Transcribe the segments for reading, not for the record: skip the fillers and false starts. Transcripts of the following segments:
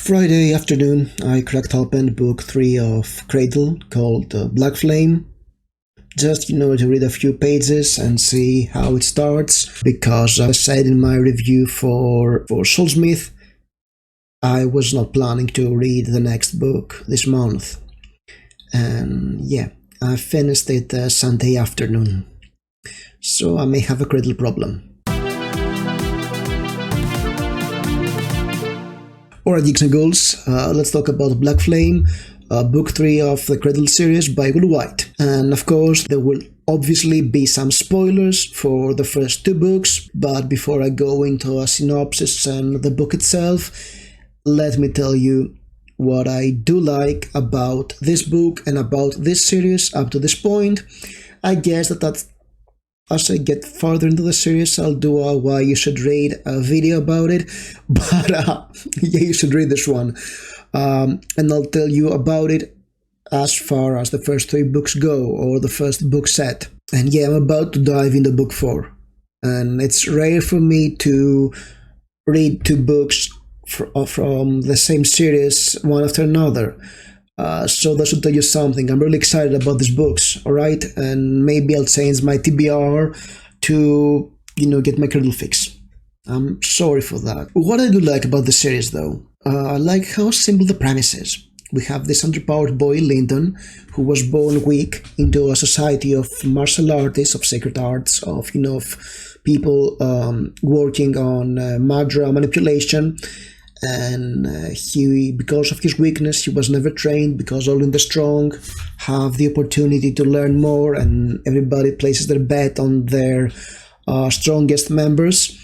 Friday afternoon, I cracked open book 3 of Cradle called Blackflame. Just, to read a few pages and see how it starts, because as I said in my review for Soulsmith, I was not planning to read the next book this month. And yeah, I finished it Sunday afternoon. So I may have a Cradle problem. Alright, geeks and ghouls, let's talk about Blackflame, book 3 of the Cradle series by Will Wight. And of course, there will obviously be some spoilers for the first 2 books, but before I go into a synopsis and the book itself, let me tell you what I do like about this book and about this series up to this point. I guess that's as I get further into the series, I'll do a why you should read a video about it, but yeah, you should read this one, and I'll tell you about it as far as the first 3 books go, or the first book set. And yeah, I'm about to dive into book 4, and it's rare for me to read 2 books from the same series one after another. So that should tell you something. I'm really excited about these books, alright? And maybe I'll change my TBR to, get my Cradle fix. I'm sorry for that. What I do like about the series, though, I like how simple the premise is. We have this underpowered boy, Lyndon, who was born weak into a society of martial artists, of sacred arts, of people working on Madra manipulation. And he, because of his weakness, he was never trained, because only the strong have the opportunity to learn more, and everybody places their bet on their strongest members.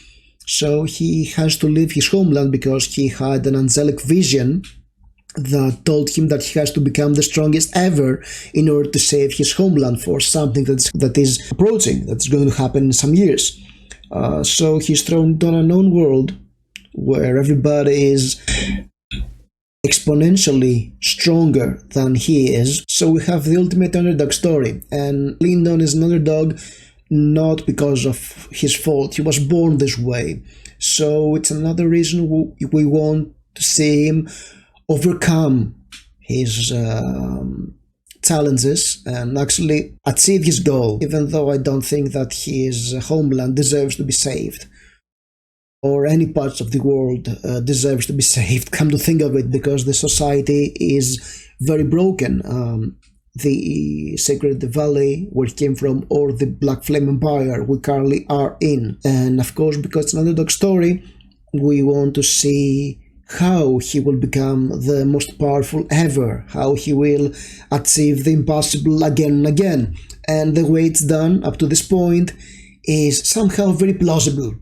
So he has to leave his homeland because he had an angelic vision that told him that he has to become the strongest ever in order to save his homeland for something that is approaching, that's going to happen in some years. So he's thrown to an unknown world where everybody is exponentially stronger than he is. So we have the ultimate underdog story, and Lyndon is an underdog not because of his fault. He was born this way. So it's another reason we want to see him overcome his challenges and actually achieve his goal, even though I don't think that his homeland deserves to be saved, or any parts of the world deserves to be saved, come to think of it, because the society is very broken. The Sacred Valley, where he came from, or the Blackflame Empire we currently are in. And of course, because it's an underdog story, we want to see how he will become the most powerful ever, how he will achieve the impossible again and again. And the way it's done up to this point is somehow very plausible,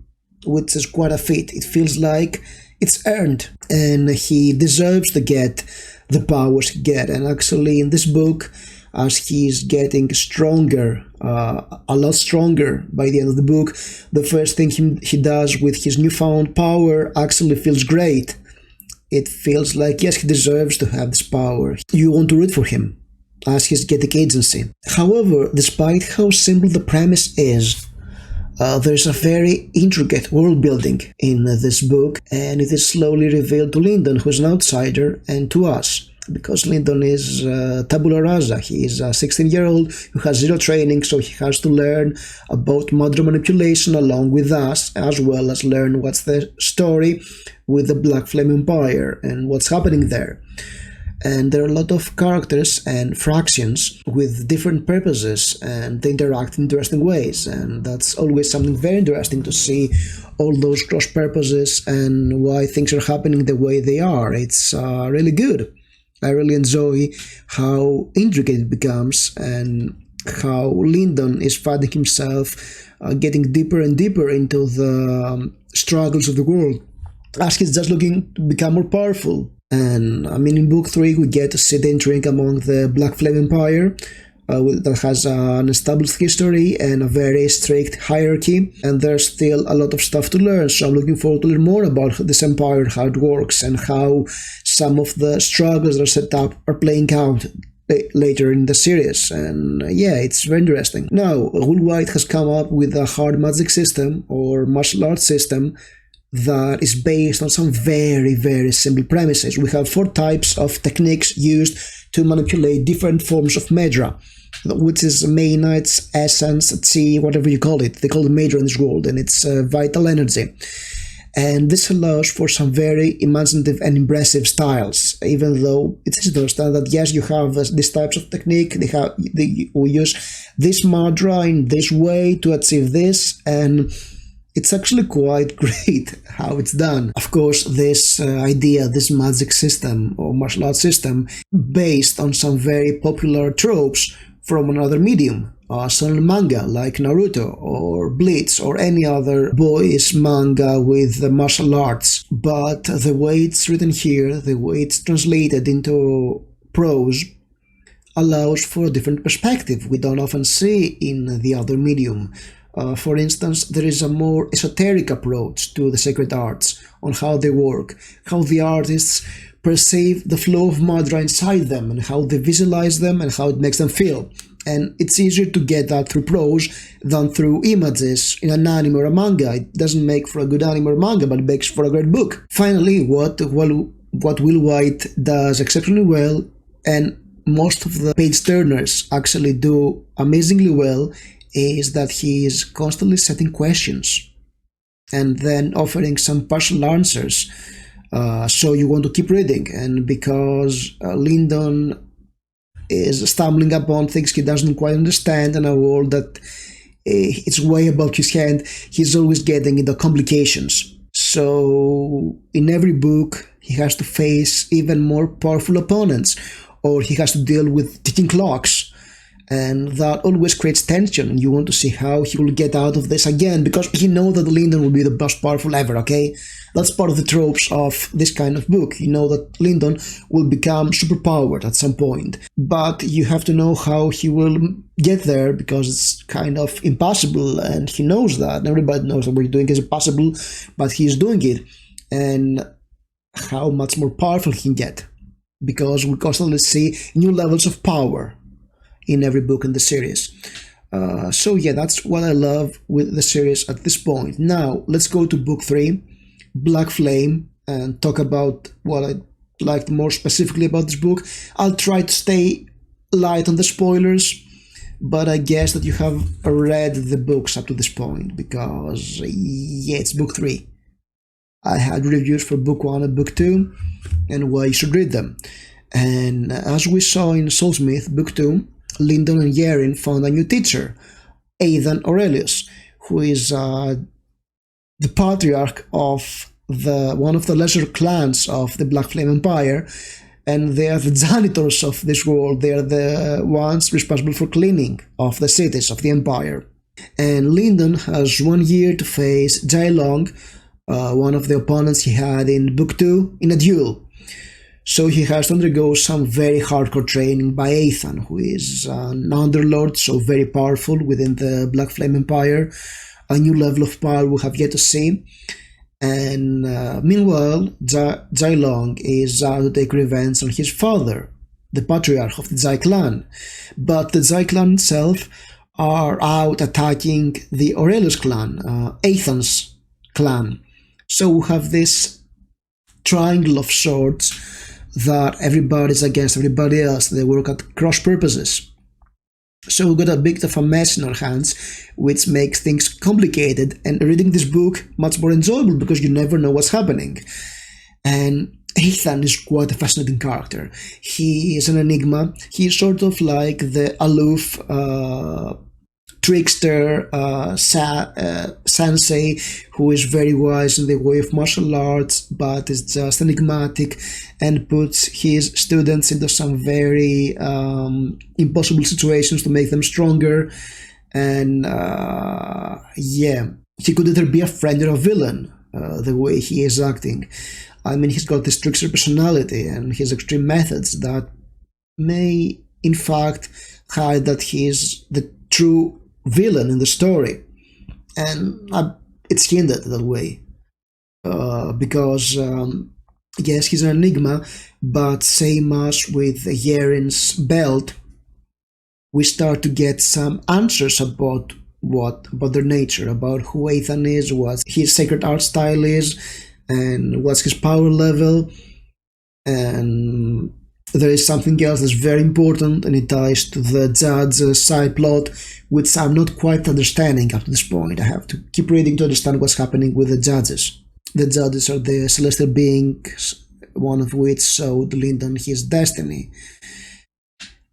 which is quite a feat. It feels like it's earned, and he deserves to get the powers he gets. And actually in this book, as he's getting stronger, a lot stronger by the end of the book, the first thing he does with his newfound power actually feels great. It feels like, yes, he deserves to have this power. You want to root for him as he's getting agency. However, despite how simple the premise is, there's a very intricate world building in this book, and it is slowly revealed to Lyndon, who's an outsider, and to us, because Lyndon is tabula rasa. He is a 16-year-old who has 0 training, so he has to learn about Madra manipulation along with us, as well as learn what's the story with the Blackflame Empire and what's happening there. And there are a lot of characters and fractions with different purposes, and they interact in interesting ways, and that's always something very interesting to see, all those cross purposes and why things are happening the way they are. It's really good. I really enjoy how intricate it becomes, and how Lyndon is finding himself getting deeper and deeper into the struggles of the world, as he's just looking to become more powerful. And I mean, in book 3, we get to see the intrigue among the Blackflame Empire, that has an established history and a very strict hierarchy, and there's still a lot of stuff to learn. So I'm looking forward to learn more about this empire, how it works, and how some of the struggles that are set up are playing out later in the series. And yeah, it's very interesting. Now, Will Wight has come up with a hard magic system, or martial arts system, that is based on some very, very simple premises. We have 4 types of techniques used to manipulate different forms of Medra, which is Maenites, Essence, Chi, whatever you call it. They call it Medra in this world, and it's vital energy. And this allows for some very imaginative and impressive styles, even though it's easy to understand that yes, you have these types of technique, they will use this Madra in this way to achieve this, and it's actually quite great how it's done. Of course, this idea, this magic system or martial arts system, based on some very popular tropes from another medium, shonen manga like Naruto or Bleach or any other boys manga with martial arts. But the way it's written here, the way it's translated into prose, allows for a different perspective we don't often see in the other medium. For instance, there is a more esoteric approach to the sacred arts on how they work, how the artists perceive the flow of Madra inside them, and how they visualize them and how it makes them feel. And it's easier to get that through prose than through images in an anime or a manga. It doesn't make for a good anime or manga, but it makes for a great book. Finally, what Will Wight does exceptionally well, and most of the page turners actually do amazingly well, is that he is constantly setting questions and then offering some partial answers, so you want to keep reading. And because Lyndon is stumbling upon things he doesn't quite understand in a world that it's way above his head, he's always getting into complications. So in every book he has to face even more powerful opponents, or he has to deal with ticking clocks, and that always creates tension, and you want to see how he will get out of this again, because you know that Lyndon will be the most powerful ever, okay? That's part of the tropes of this kind of book. You know that Lyndon will become superpowered at some point, but you have to know how he will get there, because it's kind of impossible, and he knows that, and everybody knows that what he's doing is impossible, but he's doing it, and how much more powerful he can get, because we constantly see new levels of power in every book in the series. So yeah, that's what I love with the series at this point. Now, let's go to book 3, Blackflame, and talk about what I liked more specifically about this book. I'll try to stay light on the spoilers, but I guess that you have read the books up to this point, because yeah, it's book 3. I had reviews for book 1 and book 2, and why you should read them. And as we saw in Soulsmith, book 2, Lyndon and Yaren found a new teacher, Aidan Aurelius, who is the patriarch of one of the lesser clans of the Blackflame Empire, and they are the janitors of this world. They are the ones responsible for cleaning of the cities of the Empire. And Lyndon has 1 year to face Jailong, one of the opponents he had in book 2, in a duel. So he has to undergo some very hardcore training by Ethan, who is an underlord, so very powerful within the Blackflame Empire. A new level of power we have yet to see. And meanwhile, Jailong is out to take revenge on his father, the patriarch of the Jai clan. But the Jai clan itself are out attacking the Aurelius clan, Ethan's clan. So we have this triangle of sorts that everybody's against everybody else. They work at cross purposes. So we've got a bit of a mess in our hands, which makes things complicated, and reading this book much more enjoyable, because you never know what's happening. And Ethan is quite a fascinating character. He is an enigma. He's sort of like the aloof trickster sensei, who is very wise in the way of martial arts, but is just enigmatic and puts his students into some very impossible situations to make them stronger. And yeah, he could either be a friend or a villain, the way he is acting. I mean, he's got this trickster personality and his extreme methods that may in fact hide that he is the true villain in the story, and it's hinted that way, because yes, he's an enigma, but same as with Yaren's belt, we start to get some answers about what about their nature, about who Ethan is, what his sacred art style is, and what's his power level. And there is something else that's very important, and it ties to the Judge's side plot, which I'm not quite understanding up to this point. I have to keep reading to understand what's happening with the Judges. The Judges are the celestial beings, one of which showed Lyndon his destiny.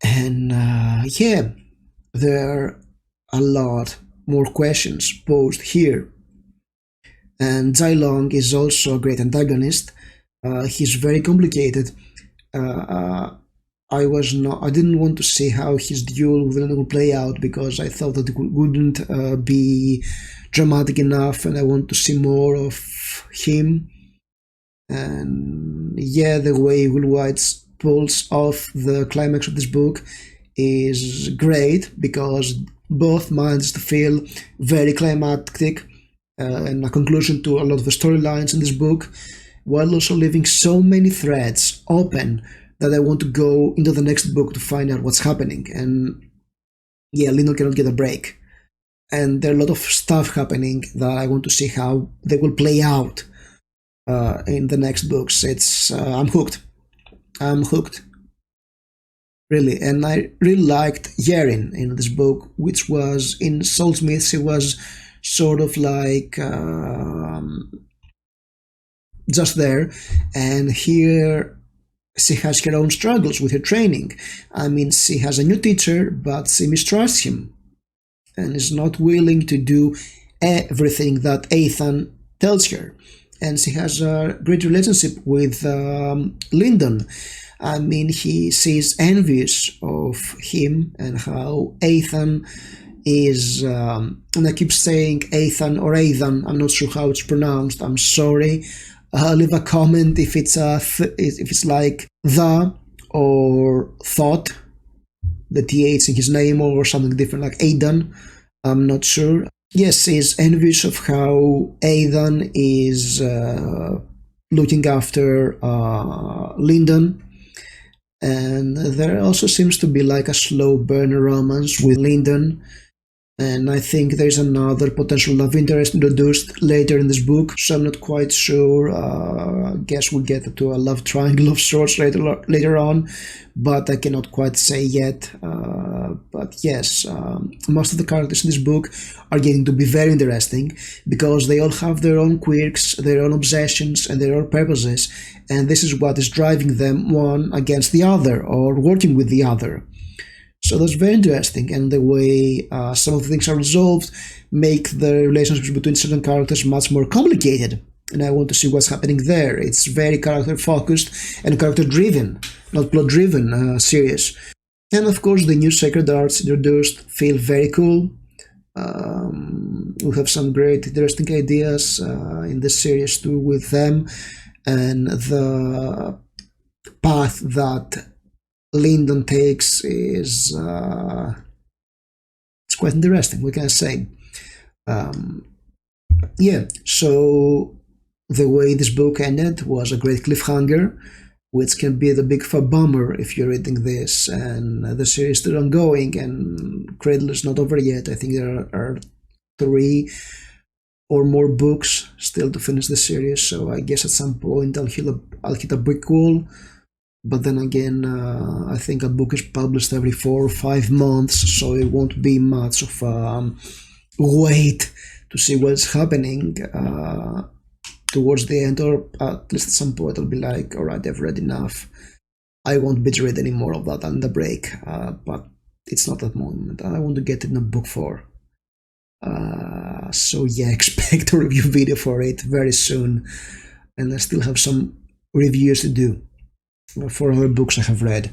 And yeah, there are a lot more questions posed here. And Zai Long is also a great antagonist. He's very complicated. I didn't want to see how his duel with Lyndon would play out, because I thought that it wouldn't be dramatic enough, and I want to see more of him. And yeah, the way Will Wight pulls off the climax of this book is great, because both manages to feel very climactic and a conclusion to a lot of the storylines in this book, while also leaving so many threads open that I want to go into the next book to find out what's happening. And yeah, Lyndon cannot get a break. And there are a lot of stuff happening that I want to see how they will play out in the next books. I'm hooked. I'm hooked. Really. And I really liked Yerin in this book, which was in Soulsmith. She was sort of like just there, and here she has her own struggles with her training. I mean, she has a new teacher, but she mistrusts him and is not willing to do everything that Ethan tells her. And she has a great relationship with Lyndon. I mean, she's envious of him and how Ethan is, and I keep saying Ethan or Ethan, I'm not sure how it's pronounced, I'm sorry. Leave a comment if it's like the or thought, the TH in his name, or something different like Aidan. I'm not sure. Yes, he's envious of how Aidan is looking after Lyndon. And there also seems to be like a slow burn romance with Lyndon. And I think there's another potential love interest introduced later in this book, so I'm not quite sure. I guess we'll get to a love triangle of sorts later on, but I cannot quite say yet. But yes, most of the characters in this book are getting to be very interesting, because they all have their own quirks, their own obsessions, and their own purposes, and this is what is driving them one against the other, or working with the other. So that's very interesting, and the way some of the things are resolved make the relationships between certain characters much more complicated, and I want to see what's happening there. It's very character-focused and character-driven, not plot-driven series. And of course, the new sacred arts introduced feel very cool. We have some great, interesting ideas in this series too with them, and the path that Lyndon takes is it's quite interesting, what can I say? Yeah, so the way this book ended was a great cliffhanger, which can be the big bummer if you're reading this, and the series is still ongoing, and Cradle is not over yet. I think there are 3 or more books still to finish the series, so I guess at some point I'll hit a brick wall. But then again, I think a book is published every 4 or 5 months, so it won't be much of a wait to see what's happening towards the end, or at least at some point I'll be like, alright, I've read enough. I won't binge read any more of that on the break, but it's not that moment. I want to get in a book 4. So yeah, expect a review video for it very soon, and I still have some reviews to do for other books I have read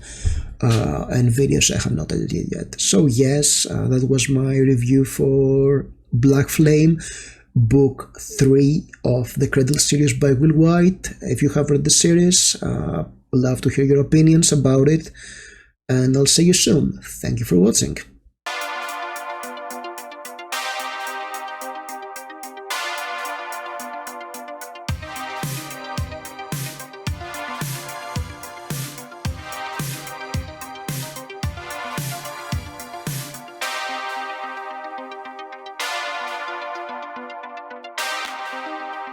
and videos I have not edited yet. So yes, that was my review for Blackflame, book 3 of the Cradle series by Will Wight. If you have read the series, I'd love to hear your opinions about it, and I'll see you soon. Thank you for watching.